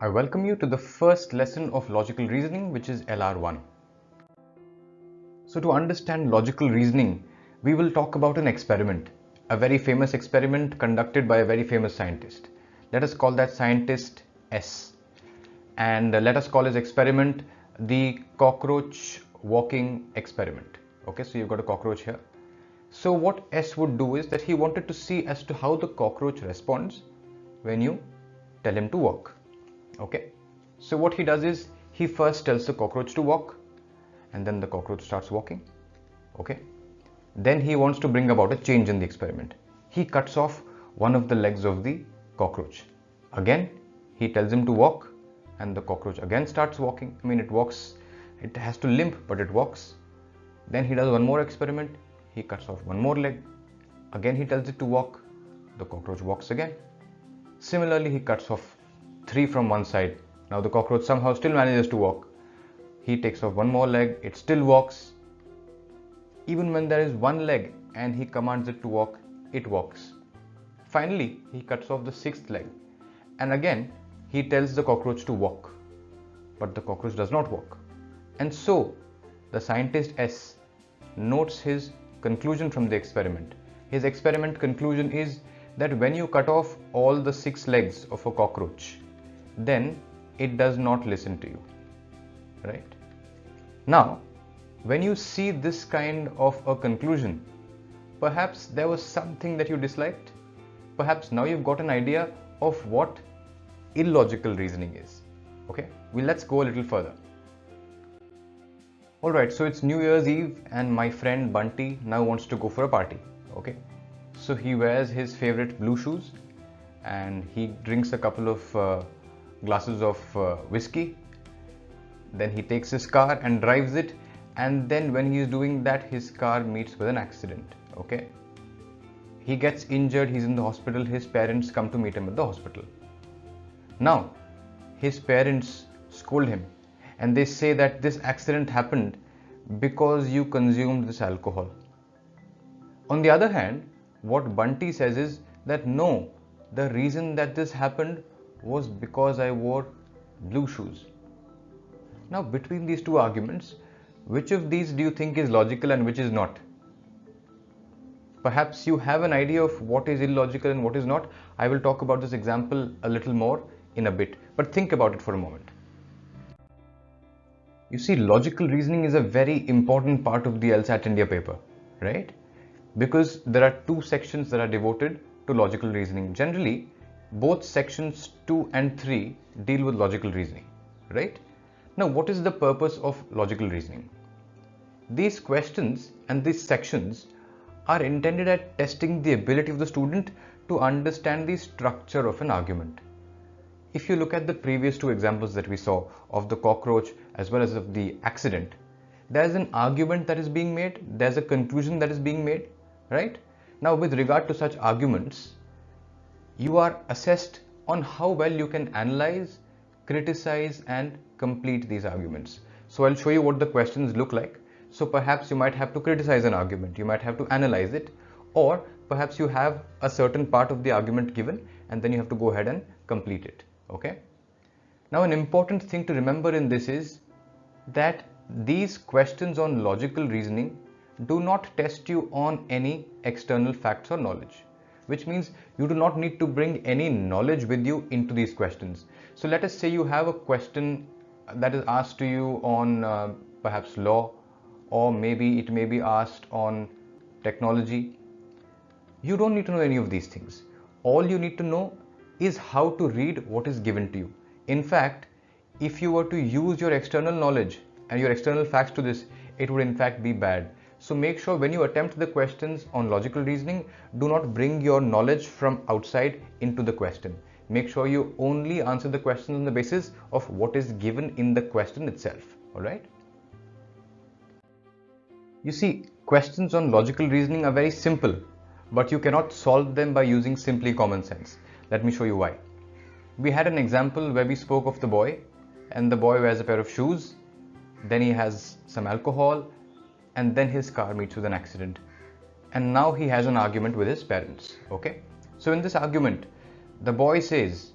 I welcome you to the first lesson of logical reasoning, which is LR1. So to understand logical reasoning, we will talk about an experiment, a very famous experiment conducted by a very famous scientist. Let us call that scientist S. And let us call his experiment the cockroach walking experiment. Okay, so you've got a cockroach here. So what S would do is that he wanted to see as to how the cockroach responds when you tell him to walk. Okay, so what he does is he first tells the cockroach to walk, and then the cockroach starts walking. Okay, then he wants to bring about a change in the experiment. He cuts off one of the legs of the cockroach. Again, he tells him to walk, and the cockroach again starts walking. I mean, it walks, it has to limp, but it walks. Then he does one more experiment. He cuts off one more leg. Again, he tells it to walk. The cockroach walks again. Similarly, he cuts off 3 from one side. Now the cockroach somehow still manages to walk. He takes off one more leg, it still walks. Even when there is one leg and he commands it to walk, it walks. Finally, he cuts off the 6th leg, and again he tells the cockroach to walk, but the cockroach does not walk. And so the scientist S notes his conclusion from the experiment. His experiment conclusion is that when you cut off all the 6 legs of a cockroach, then it does not listen to you, right? Now, when you see this kind of a conclusion, perhaps there was something that you disliked. Perhaps now you've got an idea of what illogical reasoning is. Okay, well, let's go a little further. Alright, so it's New Year's Eve and my friend Bunty now wants to go for a party. Okay, so he wears his favorite blue shoes and he drinks a couple of glasses of whiskey. Then he takes his car and drives it, and then when he is doing that, his car meets with an accident. Okay, he gets injured, he's in the hospital. His parents come to meet him at the hospital. Now his parents scold him and they say that this accident happened because you consumed this alcohol. On the other hand, what Bunty says is that no, the reason that this happened was because I wore blue shoes. Now, between these two arguments, which of these do you think is logical and which is not? Perhaps you have an idea of what is illogical and what is not. I will talk about this example a little more in a bit, but think about it for a moment. You see, logical reasoning is a very important part of the LSAT-India paper, right? Because there are 2 sections that are devoted to logical reasoning. Generally, both sections 2 and 3 deal with logical reasoning, right? Now, what is the purpose of logical reasoning? These questions and these sections are intended at testing the ability of the student to understand the structure of an argument. If you look at the previous 2 examples that we saw of the cockroach as well as of the accident, there is an argument that is being made, there's a conclusion that is being made, right? Now, with regard to such arguments, you are assessed on how well you can analyze, criticize and complete these arguments. So I'll show you what the questions look like. So perhaps you might have to criticize an argument, you might have to analyze it, or perhaps you have a certain part of the argument given and then you have to go ahead and complete it. Okay. Now, an important thing to remember in this is that these questions on logical reasoning do not test you on any external facts or knowledge, which means you do not need to bring any knowledge with you into these questions. So let us say you have a question that is asked to you on perhaps law, or maybe it may be asked on technology. You don't need to know any of these things. All you need to know is how to read what is given to you. In fact, if you were to use your external knowledge and your external facts to this, it would in fact be bad. So make sure when you attempt the questions on logical reasoning, do not bring your knowledge from outside into the question. Make sure you only answer the question on the basis of what is given in the question itself. Alright? You see, questions on logical reasoning are very simple, but you cannot solve them by using simply common sense. Let me show you why. We had an example where we spoke of the boy, and the boy wears a pair of shoes, then he has some alcohol, and then his car meets with an accident. And now he has an argument with his parents. Okay? So in this argument, the boy says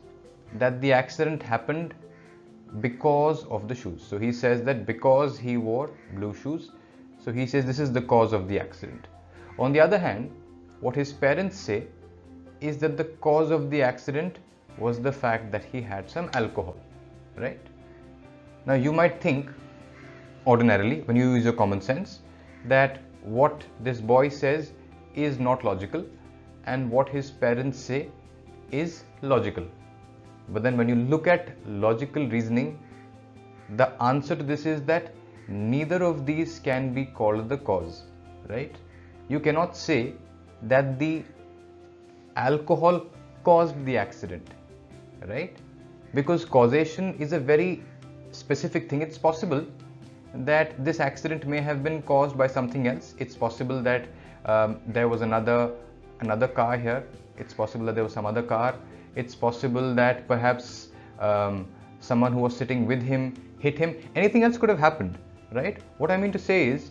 that the accident happened because of the shoes. So he says that because he wore blue shoes, so he says this is the cause of the accident. On the other hand, what his parents say is that the cause of the accident was the fact that he had some alcohol, right? Now you might think ordinarily, when you use your common sense, that what this boy says is not logical and what his parents say is logical. But then when you look at logical reasoning, the answer to this is that neither of these can be called the cause, right? You cannot say that the alcohol caused the accident, right? Because causation is a very specific thing. It's possible that this accident may have been caused by something else. It's possible that there was another car here. It's possible that there was some other car. It's possible that perhaps someone who was sitting with him hit him. Anything else could have happened, right? What I mean to say is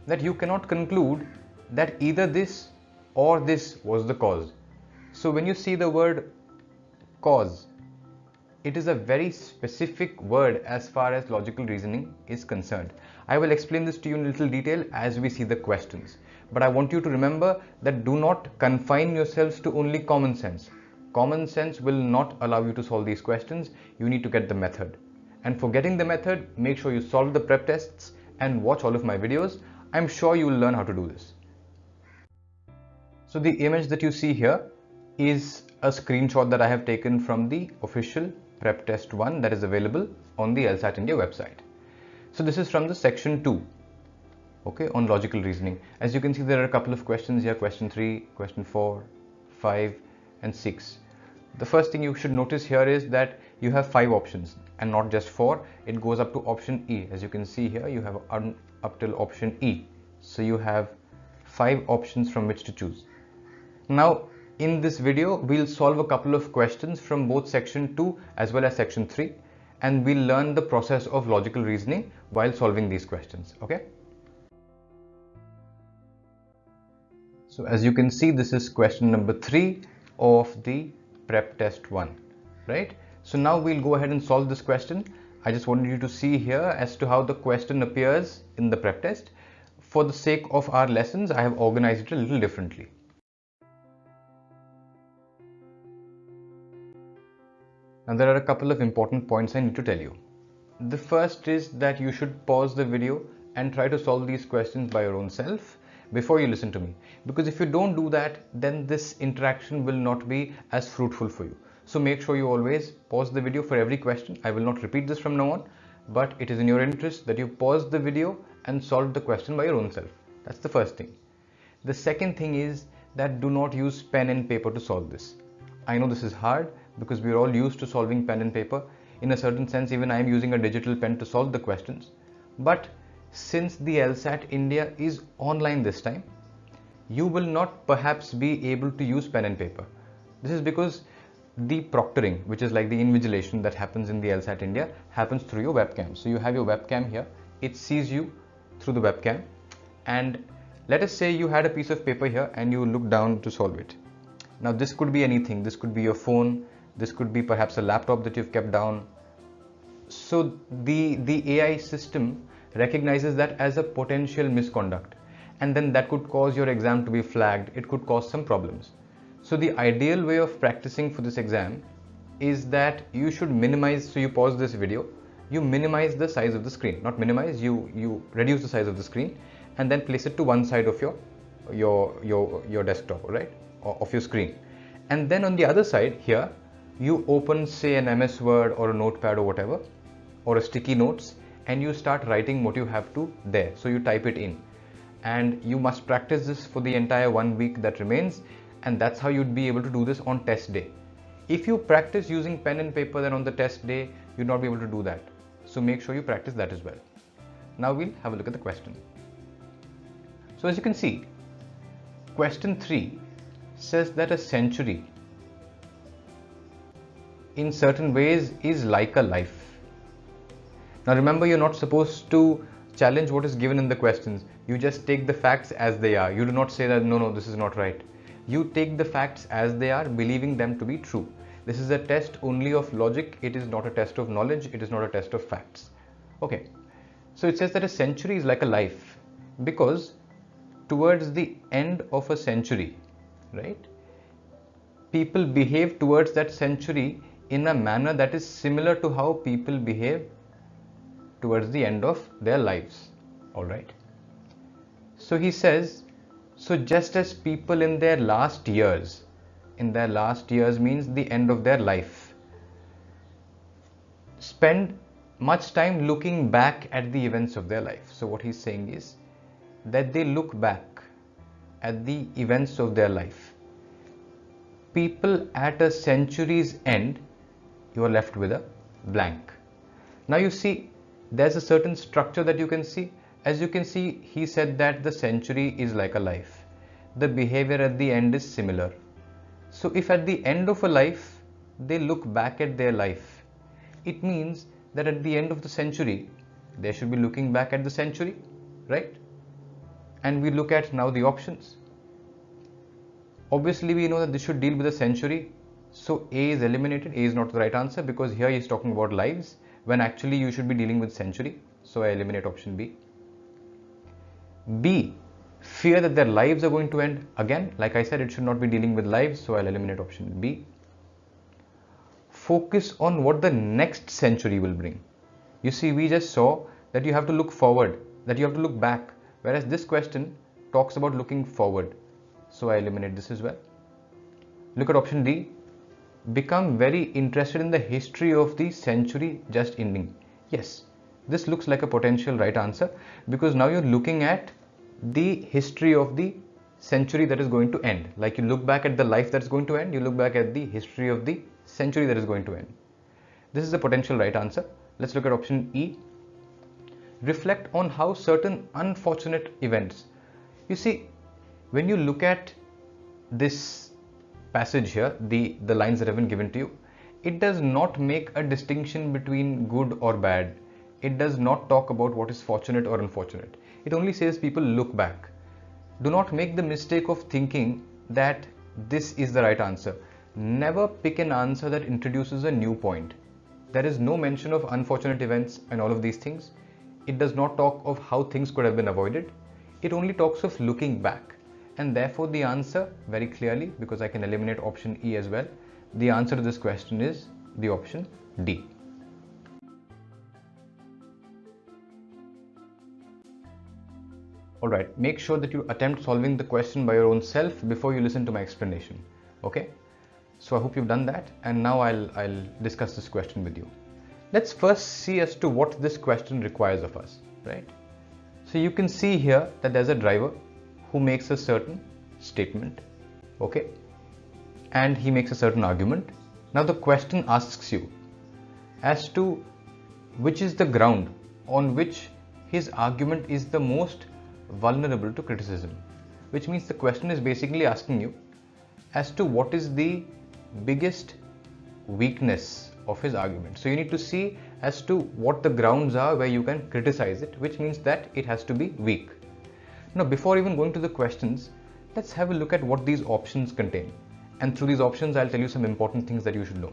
that you cannot conclude that either this or this was the cause. So when you see the word cause, it is a very specific word as far as logical reasoning is concerned. I will explain this to you in little detail as we see the questions. But I want you to remember that do not confine yourselves to only common sense. Common sense will not allow you to solve these questions. You need to get the method. And for getting the method, make sure you solve the prep tests and watch all of my videos. I'm sure you will learn how to do this. So the image that you see here is a screenshot that I have taken from the official prep test 1 that is available on the LSAT-India website. So this is from the section 2, okay, on logical reasoning. As you can see, there are a couple of questions here, question 3, question 4, 5 and 6. The first thing you should notice here is that you have 5 options and not just 4. It goes up to option E. As you can see here, you have up till option E. So you have 5 options from which to choose. Now in this video, we'll solve a couple of questions from both section 2 as well as section 3, and we'll learn the process of logical reasoning while solving these questions, okay? So as you can see, this is question number 3 of the prep test 1, right? So now we'll go ahead and solve this question. I just wanted you to see here as to how the question appears in the prep test. For the sake of our lessons, I have organized it a little differently. Now there are a couple of important points I need to tell you. The first is that you should pause the video and try to solve these questions by your own self before you listen to me. Because if you don't do that, then this interaction will not be as fruitful for you. So make sure you always pause the video for every question. I will not repeat this from now on, but it is in your interest that you pause the video and solve the question by your own self. That's the first thing. The second thing is that do not use pen and paper to solve this. I know this is hard because we are all used to solving pen and paper. In a certain sense, even I am using a digital pen to solve the questions. But since the LSAT India is online this time, you will not perhaps be able to use pen and paper. This is because the proctoring, which is like the invigilation that happens in the LSAT India, happens through your webcam. So you have your webcam here, it sees you through the webcam, and let us say you had a piece of paper here and you look down to solve it. Now this could be anything. This could be your phone, this could be perhaps a laptop that you've kept down. So the AI system recognizes that as a potential misconduct, and then that could cause your exam to be flagged. It could cause some problems. So the ideal way of practicing for this exam is that you should minimize. So you pause this video, you minimize the size of the screen, not minimize, you reduce the size of the screen and then place it to one side of your desktop, right, or of your screen. And then on the other side here, you open say an MS Word or a notepad or whatever, or a sticky notes, and you start writing what you have to there. So you type it in, and you must practice this for the entire 1 week that remains, and that's how you'd be able to do this on test day. If you practice using pen and paper, then on the test day you'd not be able to do that. So make sure you practice that as well. Now we'll have a look at the question. So as you can see, question 3 says that a century in certain ways is like a life. Now remember, you're not supposed to challenge what is given in the questions. You just take the facts as they are. You do not say that no, this is not right. You take the facts as they are, believing them to be true. This is a test only of logic. It is not a test of knowledge. It is not a test of facts. Okay. So it says that a century is like a life, because towards the end of a century, right, people behave towards that century in a manner that is similar to how people behave towards the end of their lives. All right. So he says, so just as people in their last years means the end of their life, spend much time looking back at the events of their life. So what he's saying is that they look back at the events of their life. People at a century's end, you are left with a blank. Now you see, there's a certain structure that you can see. As you can see, he said that the century is like a life. The behavior at the end is similar. So if at the end of a life, they look back at their life, it means that at the end of the century, they should be looking back at the century, right? And we look at now the options. Obviously, we know that this should deal with a century. So A is eliminated. A is not the right answer, because here he is talking about lives when actually you should be dealing with century. So I eliminate option B. B, fear that their lives are going to end. Again, like I said, it should not be dealing with lives. So I'll eliminate option B. Focus on what the next century will bring. You see, we just saw that you have to look forward, that you have to look back, whereas this question talks about looking forward. So I eliminate this as well. Look at option D. Become very interested in the history of the century just ending. Yes, this looks like a potential right answer, because now you're looking at the history of the century that is going to end. Like you look back at the life that's going to end, you look back at the history of the century that is going to end. This is a potential right answer. Let's look at option E. Reflect on how certain unfortunate events. You see, when you look at this passage here, the lines that have been given to you, it does not make a distinction between good or bad. It does not talk about what is fortunate or unfortunate. It only says people look back. Do not make the mistake of thinking that this is the right answer. Never pick an answer that introduces a new point. There is no mention of unfortunate events and all of these things. It does not talk of how things could have been avoided. It only talks of looking back. And therefore the answer, very clearly, because I can eliminate option E as well, the answer to this question is the option D. Alright, make sure that you attempt solving the question by your own self before you listen to my explanation. Okay? So I hope you've done that, and now I'll discuss this question with you. Let's first see as to what this question requires of us, right? So you can see here that there's a driver who makes a certain statement, okay? And he makes a certain argument. Now the question asks you as to which is the ground on which his argument is the most vulnerable to criticism, which means the question is basically asking you as to what is the biggest weakness of his argument. So you need to see as to what the grounds are where you can criticize it, which means that it has to be weak. Now, before even going to the questions, let's have a look at what these options contain. And through these options, I'll tell you some important things that you should know.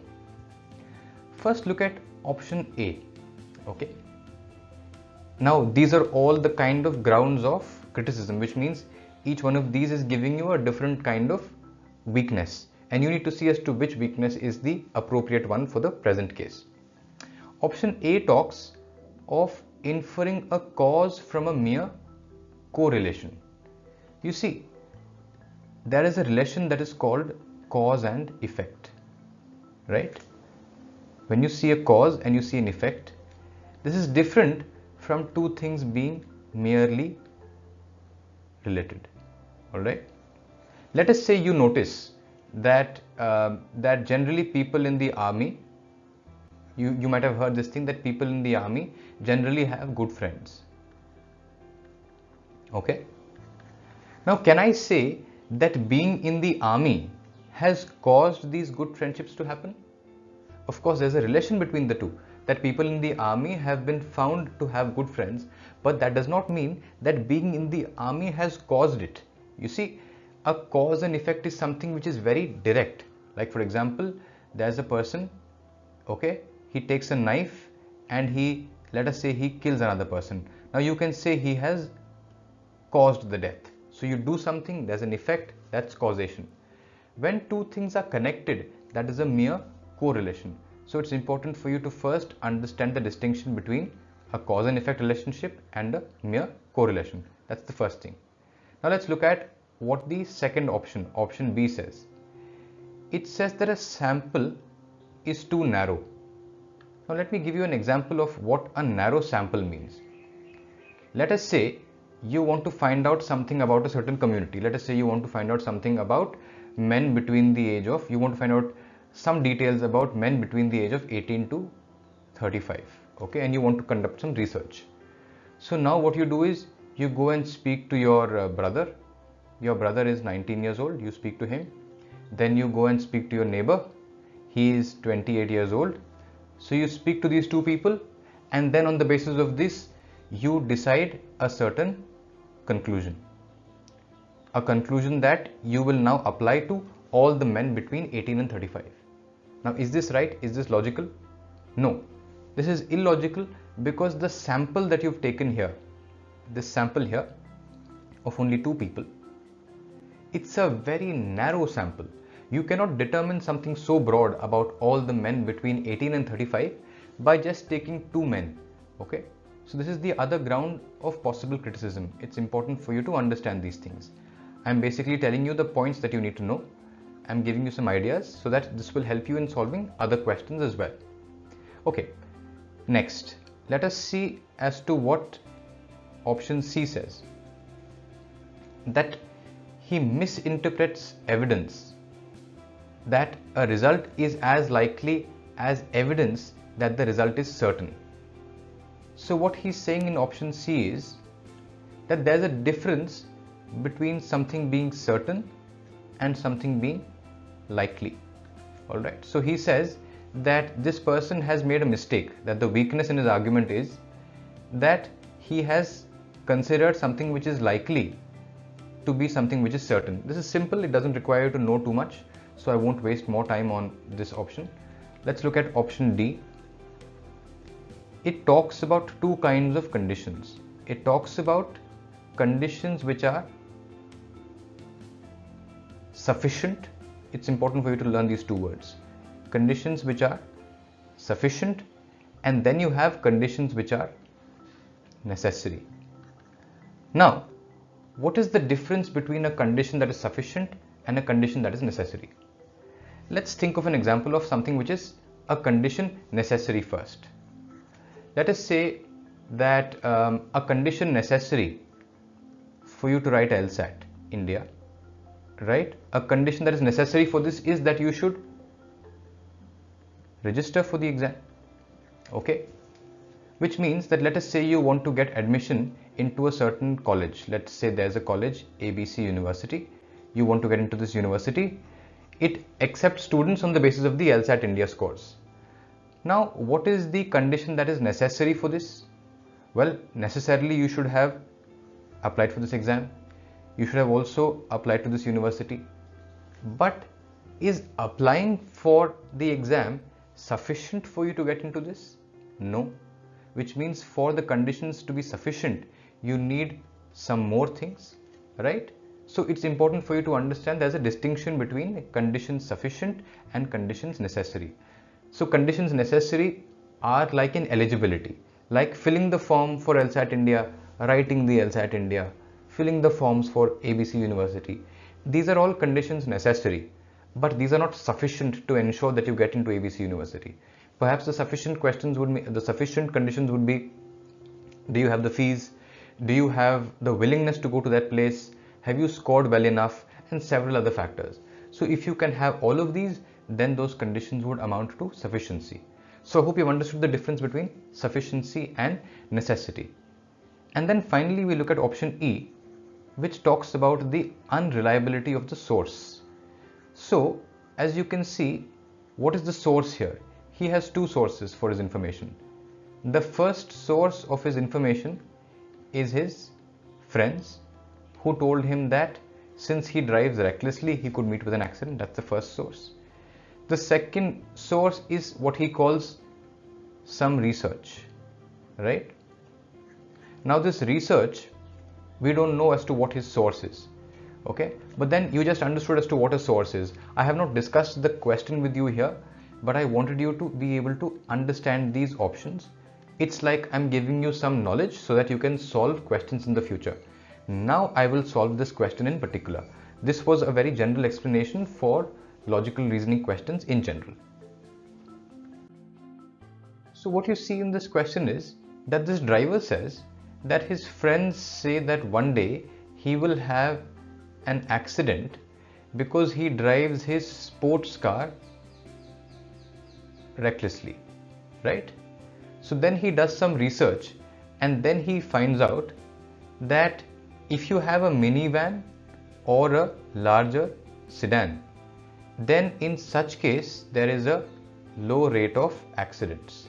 First, look at option A. Okay. Now, these are all the kind of grounds of criticism, which means each one of these is giving you a different kind of weakness. And you need to see as to which weakness is the appropriate one for the present case. Option A talks of inferring a cause from a mere correlation. You see, there is a relation that is called cause and effect, right? When you see a cause and you see an effect, this is different from two things being merely related. All right. Let us say you notice that generally people in the army, you might have heard this thing, that people in the army generally have good friends. Okay. Now, can I say that being in the army has caused these good friendships to happen? Of course, there's a relation between the two, that people in the army have been found to have good friends, but that does not mean that being in the army has caused it. You see, a cause and effect is something which is very direct. Like, for example, there's a person, okay, he takes a knife and he, let us say, he kills another person. Now you can say he has caused the death. So you do something, there's an effect, that's causation. When two things are connected, that is a mere correlation. So it's important for you to first understand the distinction between a cause and effect relationship and a mere correlation. That's the first thing. Now let's look at what the second option, option B, says. It says that a sample is too narrow. Now let me give you an example of what a narrow sample means. Let us say you want to find out something about a certain community. Let us say you want to find out something about men between the age of, you want to find out some details about men between the age of 18 to 35, okay, and you want to conduct some research. So now what you do is you go and speak to your brother. Your brother is 19 years old, you speak to him. Then you go and speak to your neighbor, he is 28 years old. So you speak to these two people, and then on the basis of this you decide a certain conclusion. A conclusion that you will now apply to all the men between 18 and 35. Now is this right? Is this logical? No. This is illogical, because the sample that you've taken here, this sample here of only two people, it's a very narrow sample. You cannot determine something so broad about all the men between 18 and 35 by just taking two men, okay? So this is the other ground of possible criticism. It's important for you to understand these things. I'm basically telling you the points that you need to know. I'm giving you some ideas so that this will help you in solving other questions as well. Okay, next, let us see as to what option C says. That he misinterprets evidence, that a result is as likely as evidence that the result is certain. So what he's saying in option C is that there's a difference between something being certain and something being likely. Alright, so he says that this person has made a mistake, that the weakness in his argument is that he has considered something which is likely to be something which is certain. This is simple, it doesn't require you to know too much, so I won't waste more time on this option. Let's look at option D. It talks about two kinds of conditions. It talks about conditions which are sufficient. It's important for you to learn these two words. Conditions which are sufficient, and then you have conditions which are necessary. Now, what is the difference between a condition that is sufficient and a condition that is necessary? Let's think of an example of something which is a condition necessary first. Let us say that a condition necessary for you to write LSAT-India, right? A condition that is necessary for this is that you should register for the exam, okay? Which means that let us say you want to get admission into a certain college. Let's say there's a college, ABC University. You want to get into this university. It accepts students on the basis of the LSAT-India scores. Now, what is the condition that is necessary for this? Well, necessarily you should have applied for this exam. You should have also applied to this university. But is applying for the exam sufficient for you to get into this? No. Which means for the conditions to be sufficient, you need some more things, right? So it's important for you to understand there's a distinction between conditions sufficient and conditions necessary. So conditions necessary are like an eligibility, like filling the form for LSAT India, writing the LSAT India, filling the forms for ABC University. These are all conditions necessary, but these are not sufficient to ensure that you get into ABC University. Perhaps the sufficient conditions would be, do you have the fees? Do you have the willingness to go to that place? Have you scored well enough? And several other factors. So if you can have all of these, then those conditions would amount to sufficiency. So I hope you've understood the difference between sufficiency and necessity. And then finally we look at option E, which talks about the unreliability of the source. So as you can see, what is the source here? He has two sources for his information. The first source of his information is his friends, who told him that since he drives recklessly, he could meet with an accident. That's the first source. The second source is what he calls some research, right? Now this research, we don't know as to what his source is, okay? But then you just understood as to what a source is. I have not discussed the question with you here, but I wanted you to be able to understand these options. It's like I'm giving you some knowledge so that you can solve questions in the future. Now I will solve this question in particular. This was a very general explanation for logical reasoning questions in general. So what you see in this question is that this driver says that his friends say that one day he will have an accident because he drives his sports car recklessly, right? So then he does some research and then he finds out that if you have a minivan or a larger sedan, then in such case there is a low rate of accidents.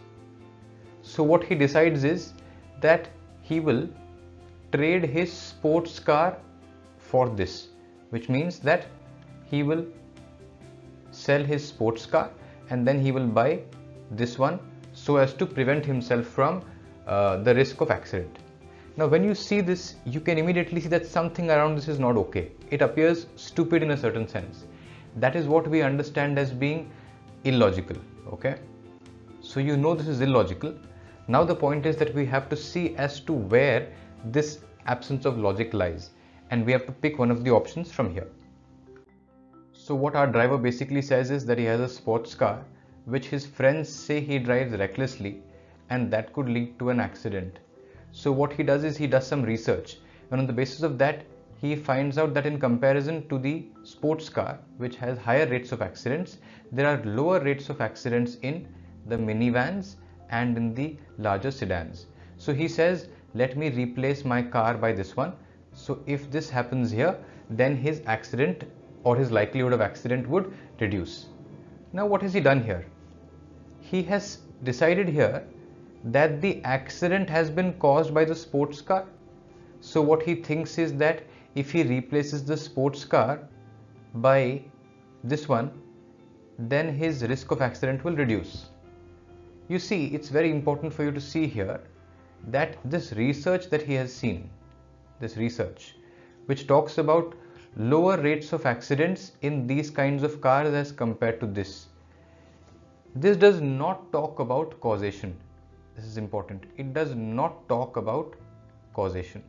So what he decides is that he will trade his sports car for this, which means that he will sell his sports car and then he will buy this one so as to prevent himself from the risk of accident. Now when you see this, you can immediately see that something around this is not okay. It appears stupid in a certain sense. That is what we understand as being illogical, okay? So you know this is illogical. Now the point is that we have to see as to where this absence of logic lies, and we have to pick one of the options from here. So what our driver basically says is that he has a sports car which his friends say he drives recklessly and that could lead to an accident. So what he does is he does some research, and on the basis of that he finds out that in comparison to the sports car, which has higher rates of accidents, there are lower rates of accidents in the minivans and in the larger sedans. So he says, let me replace my car by this one. So if this happens here, then his accident or his likelihood of accident would reduce. Now what has he done here? He has decided here that the accident has been caused by the sports car. So what he thinks is that if he replaces the sports car by this one, then his risk of accident will reduce. You see, it's very important for you to see here that this research that he has seen, this research which talks about lower rates of accidents in these kinds of cars as compared to this does not talk about causation. This is important. It does not talk about causation.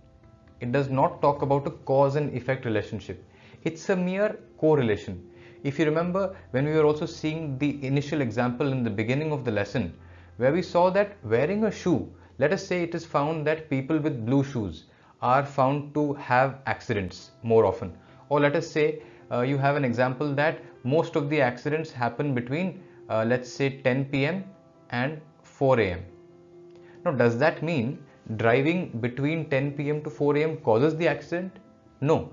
It does not talk about a cause and effect relationship. It's a mere correlation. If you remember, when we were also seeing the initial example in the beginning of the lesson, where we saw that wearing a shoe, let us say it is found that people with blue shoes are found to have accidents more often. Or let us say you have an example that most of the accidents happen between let's say 10 p.m. and 4 a.m. Now does that mean driving between 10 p.m. to 4 a.m. causes the accident? No.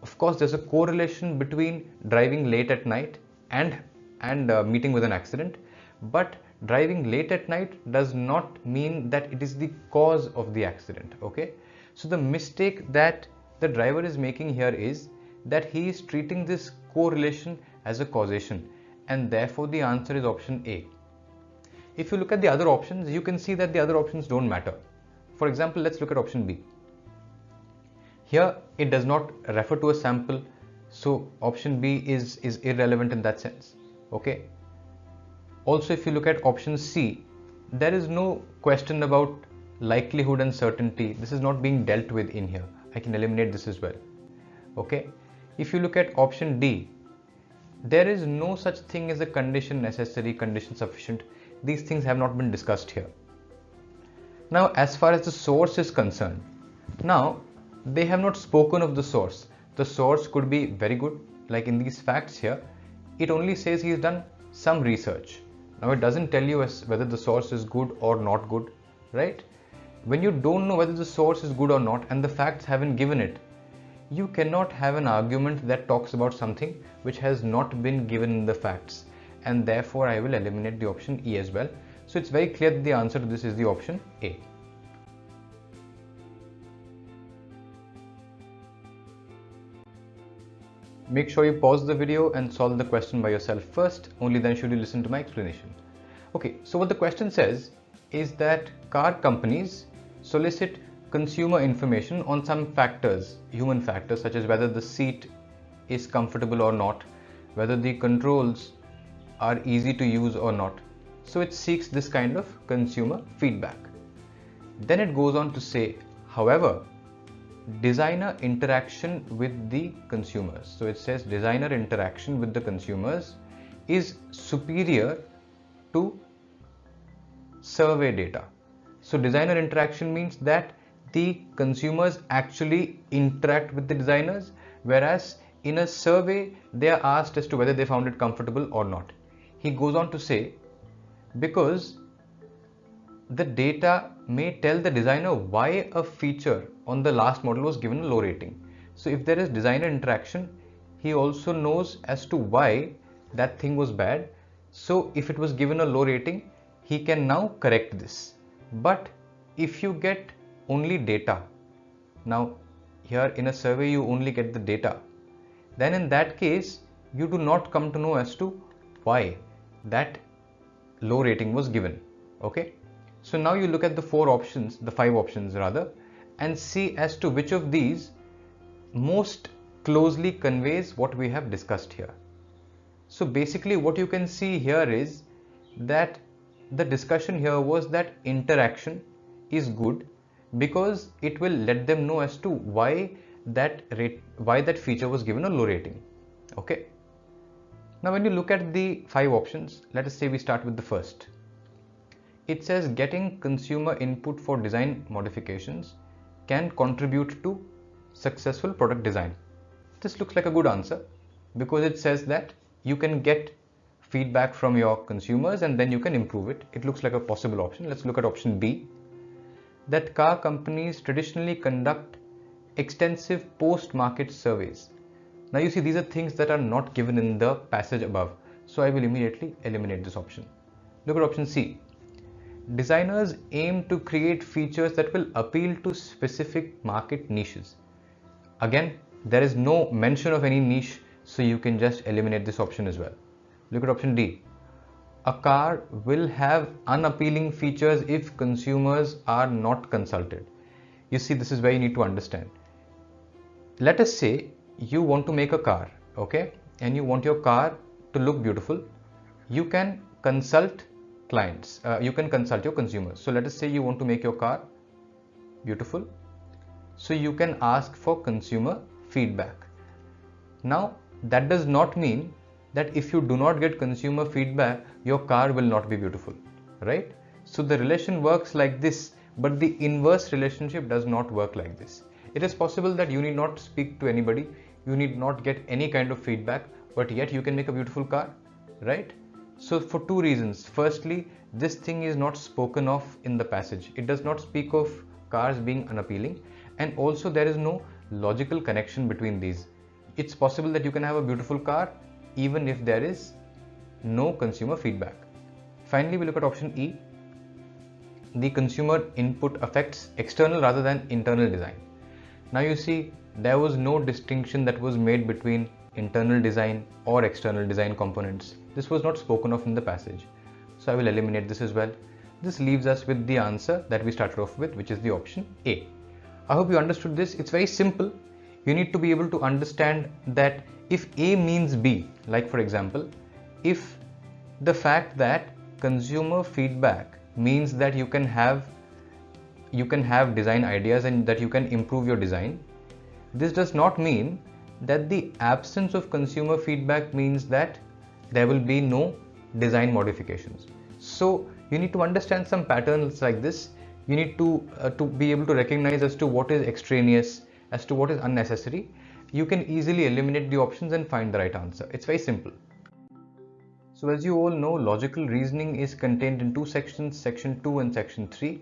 Of course there's a correlation between driving late at night and meeting with an accident, but driving late at night does not mean that it is the cause of the accident, okay? So the mistake that the driver is making here is that he is treating this correlation as a causation, and therefore the answer is option A. If you look at the other options, you can see that the other options don't matter. For example, let's look at option B. Here it does not refer to a sample, so option B is irrelevant in that sense, okay? Also, if you look at option C, there is no question about likelihood and certainty. This is not being dealt with in here. I can eliminate this as well, okay? If you look at option D, there is no such thing as a condition necessary, condition sufficient. These things have not been discussed here. Now, as far as the source is concerned, now they have not spoken of the source. The source could be very good, like in these facts here, it only says he's done some research. Now it doesn't tell you as whether the source is good or not good, right? When you don't know whether the source is good or not and the facts haven't given it, you cannot have an argument that talks about something which has not been given in the facts, and therefore I will eliminate the option E as well. So it's very clear that the answer to this is the option A. make sure you pause the video and solve the question by yourself first, only then should you listen to my explanation. Okay, so what the question says is that car companies solicit consumer information on some factors, human factors, such as whether the seat is comfortable or not, whether the controls are easy to use or not. So it seeks this kind of consumer feedback. Then it goes on to say, however, designer interaction with the consumers. So it says designer interaction with the consumers is superior to survey data. So designer interaction means that the consumers actually interact with the designers, whereas in a survey they are asked as to whether they found it comfortable or not. He goes on to say, because the data may tell the designer why a feature on the last model was given a low rating. So if there is designer interaction, he also knows as to why that thing was bad. So if it was given a low rating, he can now correct this. But if you get only data, now here in a survey you only get the data, then in that case you do not come to know as to why that low rating was given. Okay, so now you look at the five options rather, and see as to which of these most closely conveys what we have discussed here. So basically what you can see here is that the discussion here was that interaction is good because it will let them know as to why that feature was given a low rating. Okay. Now when you look at the 5 options, let us say we start with the first. It says getting consumer input for design modifications can contribute to successful product design. This looks like a good answer because it says that you can get feedback from your consumers and then you can improve it. It looks like a possible option. Let's look at option B. That car companies traditionally conduct extensive post-market surveys. Now you see these are things that are not given in the passage above. So I will immediately eliminate this option. Look at option C. Designers aim to create features that will appeal to specific market niches. Again, there is no mention of any niche, so you can just eliminate this option as well. Look at option D. A car will have unappealing features if consumers are not consulted. You see, this is where you need to understand. Let us say you want to make a car, okay, and you want your car to look beautiful. You can consult clients, you can consult your consumers. So let us say you want to make your car beautiful. So you can ask for consumer feedback. Now that does not mean that if you do not get consumer feedback, your car will not be beautiful, right? So the relation works like this, but the inverse relationship does not work like this. It is possible that you need not speak to anybody, you need not get any kind of feedback, but yet you can make a beautiful car, right? So for 2 reasons. Firstly, this thing is not spoken of in the passage. It does not speak of cars being unappealing, and also there is no logical connection between these. It's possible that you can have a beautiful car even if there is no consumer feedback. Finally, we look at option E. The consumer input affects external rather than internal design. Now you see, there was no distinction that was made between internal design or external design components. This was not spoken of in the passage. So I will eliminate this as well. This leaves us with the answer that we started off with, which is the option A. I hope you understood this. It's very simple. You need to be able to understand that if A means B, like for example, if the fact that consumer feedback means that you can have design ideas and that you can improve your design, this does not mean that the absence of consumer feedback means that there will be no design modifications. So you need to understand some patterns like this. You need to be able to recognize as to what is extraneous, as to what is unnecessary. You can easily eliminate the options and find the right answer. It's very simple. So as you all know, logical reasoning is contained in 2 sections, section 2 and section 3.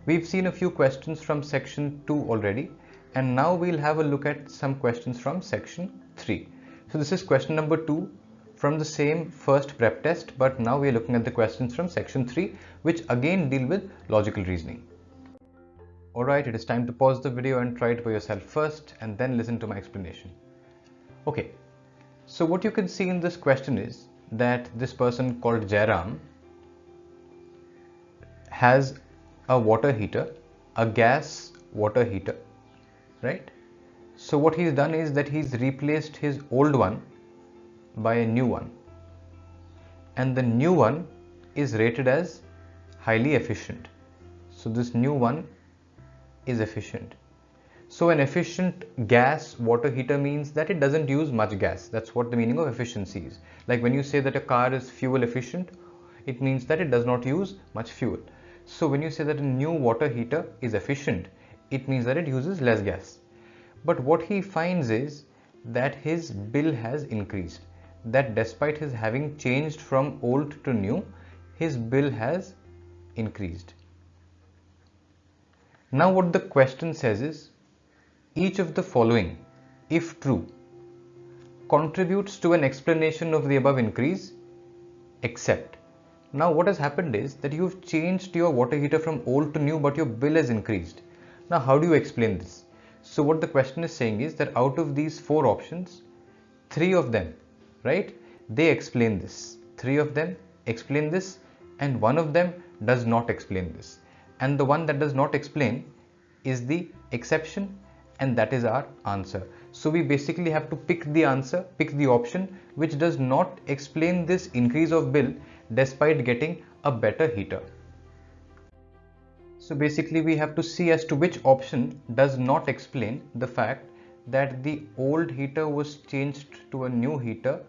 We've seen a few questions from section 2 already, and now we'll have a look at some questions from section 3. So this is question number 2 from the same first prep test, but now we are looking at the questions from section 3, which again deal with logical reasoning. Alright, it is time to pause the video and try it for yourself first and then listen to my explanation. Okay, So what you can see in this question is that this person called Jairam has a water heater, a gas water heater, right? So what he's done is that he's replaced his old one by a new one, and the new one is rated as highly efficient. So this new one is efficient. So an efficient gas water heater means that it doesn't use much gas. That's what the meaning of efficiency is. Like when you say that a car is fuel efficient, it means that it does not use much fuel. So when you say that a new water heater is efficient, it means that it uses less gas. But what he finds is that his bill has increased. That despite his having changed from old to new, his bill has increased. Now what the question says is, each of the following, if true, contributes to an explanation of the above increase, except. Now what has happened is that you've changed your water heater from old to new, but your bill has increased. Now how do you explain this? So what the question is saying is that out of these 4 options, 3 of them, right, they explain this. 3 of them explain this, and 1 of them does not explain this. And the one that does not explain is the exception, and that is our answer. So we basically have to pick the answer, pick the option which does not explain this increase of bill despite getting a better heater. So basically we have to see as to which option does not explain the fact that the old heater was changed to a new heater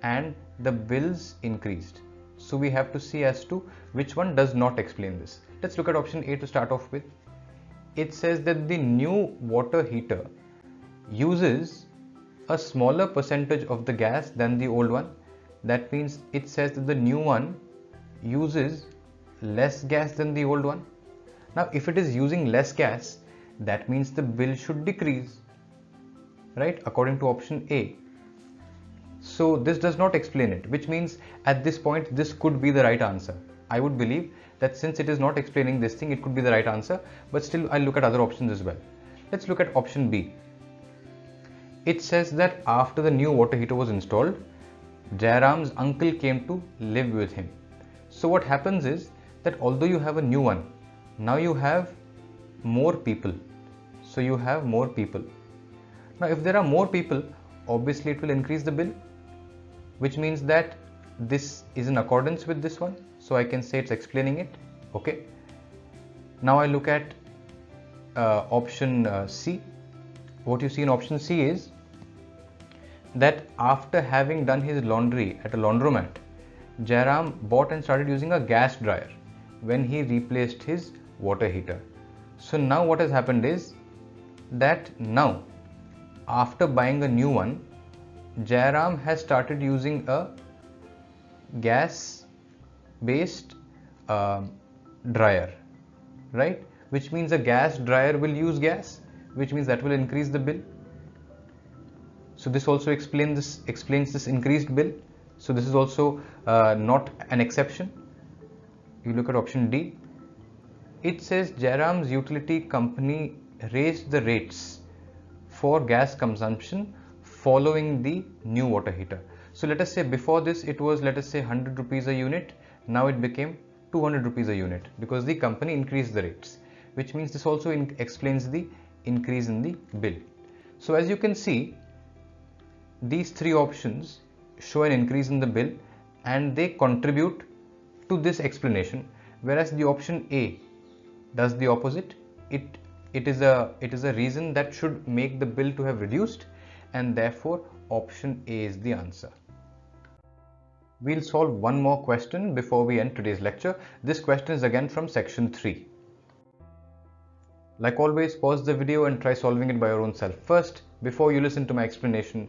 and the bills increased. So we have to see as to which one does not explain this. Let's look at option A to start off with. It says that the new water heater uses a smaller percentage of the gas than the old one. That means it says that the new one uses less gas than the old one. Now if it is using less gas, that means the bill should decrease, right, according to option A. So this does not explain it, which means at this point this could be the right answer. I would believe that since it is not explaining this thing, it could be the right answer, but still I'll look at other options as well. Let's look at option B. It says that after the new water heater was installed, Jairam's uncle came to live with him. So what happens is that although you have a new one, now you have more people. So you have more people. Now if there are more people, obviously it will increase the bill, which means that this is in accordance with this one. So I can say it's explaining it. Okay. Now I look at option C. What you see in option C is that after having done his laundry at a laundromat, Jairam bought and started using a gas dryer when he replaced his water heater. So now what has happened is that now after buying a new one, Jairam has started using a gas based dryer, right, which means a gas dryer will use gas, which means that will increase the bill. So this also explains this increased bill. So this is also not an exception. You look at option D. It says Jairam's utility company raised the rates for gas consumption following the new water heater. So let us say before this it was, let us say, 100 rupees a unit. Now it became 200 rupees a unit because the company increased the rates, which means this also explains the increase in the bill. So as you can see, these 3 options show an increase in the bill and they contribute to this explanation, whereas the option A does the opposite. It is a reason that should make the bill to have reduced, and therefore option A is the answer. We'll solve one more question before we end today's lecture. This question is again from section 3. Like always, pause the video and try solving it by your own self first before you listen to my explanation.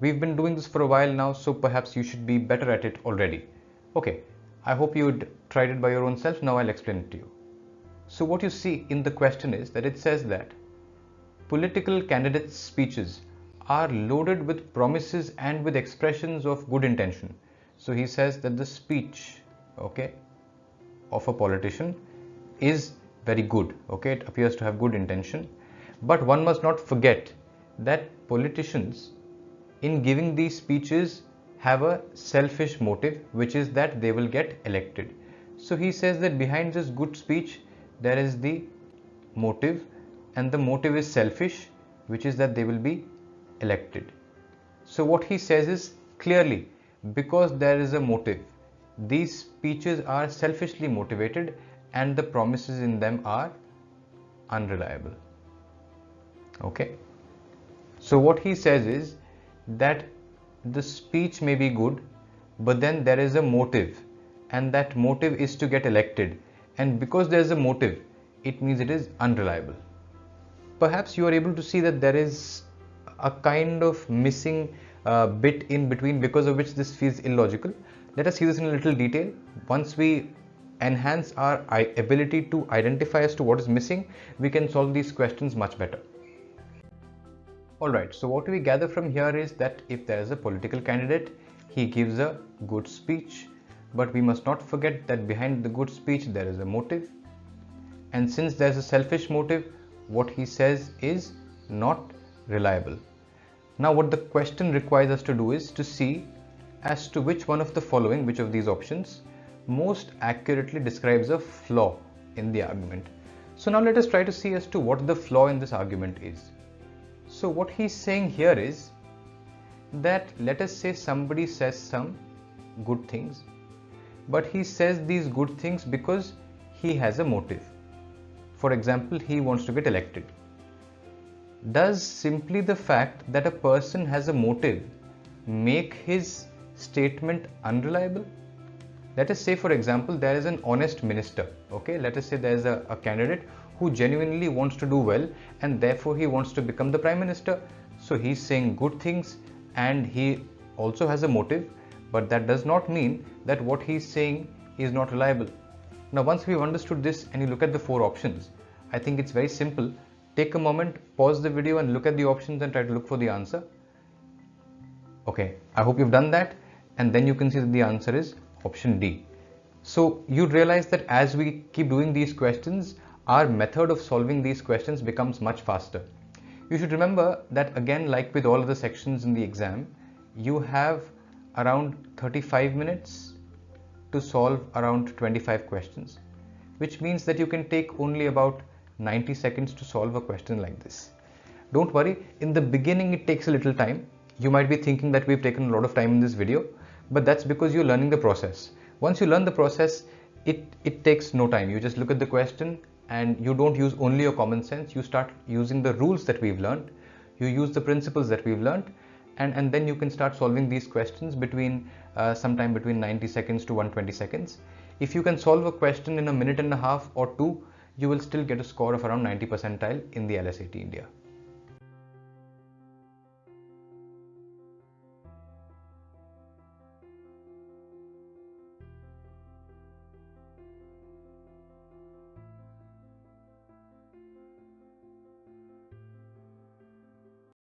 We've been doing this for a while now, so perhaps you should be better at it already. Okay, I hope you'd tried it by your own self. Now I'll explain it to you. So what you see in the question is that it says that political candidates' speeches are loaded with promises and with expressions of good intention. So he says that the speech, okay, of a politician is very good, okay, it appears to have good intention, but one must not forget that politicians in giving these speeches have a selfish motive, which is that they will get elected. So he says that behind this good speech there is the motive, and the motive is selfish, which is that they will be elected. So what he says is clearly, because there is a motive, these speeches are selfishly motivated and the promises in them are unreliable. Okay. So what he says is that the speech may be good, but then there is a motive, and that motive is to get elected, and because there is a motive, it means it is unreliable. Perhaps you are able to see that there is a kind of missing bit in between, because of which this feels illogical. Let us see this in a little detail. Once we enhance our ability to identify as to what is missing, we can solve these questions much better. Alright, so what we gather from here is that if there is a political candidate, he gives a good speech, but we must not forget that behind the good speech there is a motive, and since there is a selfish motive, what he says is not reliable. Now what the question requires us to do is to see as to which one of the following, which of these options, most accurately describes a flaw in the argument. So now let us try to see as to what the flaw in this argument is. So what he's saying here is that, let us say somebody says some good things, but he says these good things because he has a motive. For example, he wants to get elected. Does simply the fact that a person has a motive make his statement unreliable? Let us say, for example, there is an honest minister. Okay, let us say there is a candidate who genuinely wants to do well, and therefore he wants to become the prime minister. So he's saying good things and he also has a motive, but that does not mean that what he's saying is not reliable. Now once we've understood this and you look at the four options, I think it's very simple. Take a moment, pause the video and look at the options and try to look for the answer. Okay, I hope you've done that, and then you can see that the answer is option D. So you'd realize that as we keep doing these questions, our method of solving these questions becomes much faster. You should remember that, again, like with all other sections in the exam, you have around 35 minutes to solve around 25 questions, which means that you can take only about 90 seconds to solve a question like this. Don't worry, in the beginning it takes a little time. You might be thinking that we've taken a lot of time in this video, but that's because you're learning the process. Once you learn the process, it takes no time. You just look at the question and you don't use only your common sense. You start using the rules that we've learned. You use the principles that we've learned, and then you can start solving these questions between sometime between 90 seconds to 120 seconds. If you can solve a question in a minute and a half or two, you will still get a score of around 90 percentile in the LSAT India.